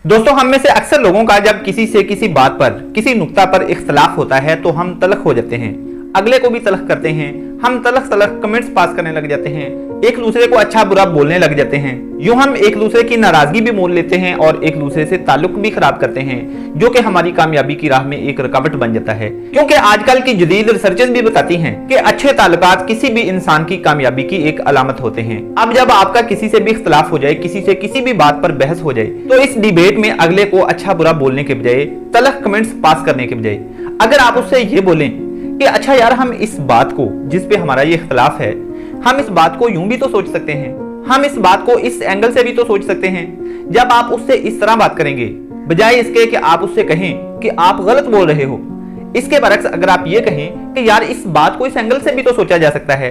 दोस्तों, हम में से अक्सर लोगों का जब किसी से किसी बात पर, किसी नुक्ता पर इख्तलाफ होता है तो हम तलख हो जाते हैं, अगले को भी तलख करते हैं। हम तलख तलख कमेंट्स पास करने लग जाते हैं, एक दूसरे को अच्छा बुरा बोलने लग जाते हैं। यूं हम एक दूसरे की नाराजगी भी मोल लेते हैं और एक दूसरे से ताल्लुक भी खराब करते हैं, जो कि हमारी कामयाबी की राह में एक रुकावट बन जाता है। क्योंकि आजकल की जदीद रिसर्चेस भी बताती हैं कि अच्छे ताल्लुकात किसी भी इंसान की कामयाबी की एक अलामत होते हैं। अब जब आपका किसी से भी इख्तलाफ हो जाए, किसी से किसी भी बात पर बहस हो जाए, तो इस डिबेट में अगले को अच्छा बुरा बोलने के बजाय, तलख कमेंट्स पास करने के बजाय, अगर आप उससे ये बोलें कि अच्छा यार, हम इस बात को, जिस पे हमारा ये इख्तलाफ है, हम इस बात को यूं भी तो सोच सकते हैं, हम इस बात को इस एंगल से भी तो सोच सकते हैं। जब आप उससे इस तरह बात करेंगे, बजाय इसके कि आप उससे कहें कि आप गलत बोल रहे हो, इसके बरक्स अगर आप ये कहें कि यार इस बात को इस एंगल से भी तो सोचा जा सकता है,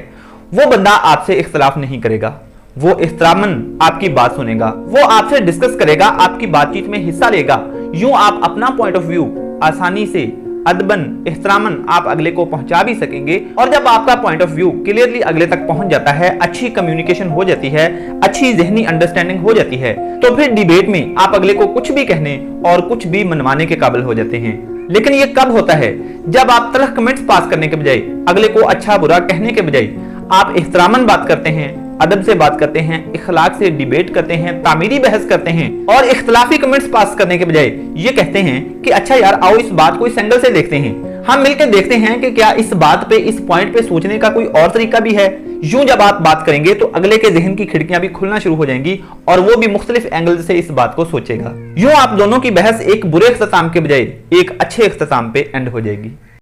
वो बंदा आपसे इख्तलाफ नहीं करेगा, वो इख्तरामन आपकी बात सुनेगा, वो आपसे डिस्कस करेगा, आपकी बातचीत में हिस्सा लेगा। यूं आप अपना पॉइंट ऑफ व्यू आसानी से, अदबन, एहतरामन आप अगले को पहुंचा भी सकेंगे। और जब आपका पॉइंट ऑफ व्यू क्लियरली अगले तक पहुंच जाता है, अच्छी कम्युनिकेशन हो जाती है, अच्छी ज़हनी अंडरस्टैंडिंग हो जाती है, तो फिर डिबेट में आप अगले को कुछ भी कहने और कुछ भी मनवाने के काबिल हो जाते हैं। लेकिन ये कब होता है? जब आप तलख कमेंट्स पास करने के बजाय, अगले को अच्छा बुरा कहने के बजाय, आप एहतरामन बात करते हैं, अदब से बात करते हैं, इखलाक से डिबेट करते हैं, तामीरी बहस करते हैं, और इख्तलाफी कमेंट्स पास करने के बजाय ये कहते हैं कि अच्छा यार, आओ इस बात को इस एंगल से देखते हैं, हम मिलकर देखते हैं कि क्या इस बात पे, इस पॉइंट पे सोचने का कोई और तरीका भी है। यूं जब आप बात करेंगे तो अगले के जहन की खिड़कियां भी खुलना शुरू हो जाएंगी और वो भी मुख्तलिफ एंगल से इस बात को सोचेगा। यूं आप दोनों की बहस एक बुरे इख्तिताम के बजाय एक अच्छे इख्तिताम पे एंड हो जाएगी।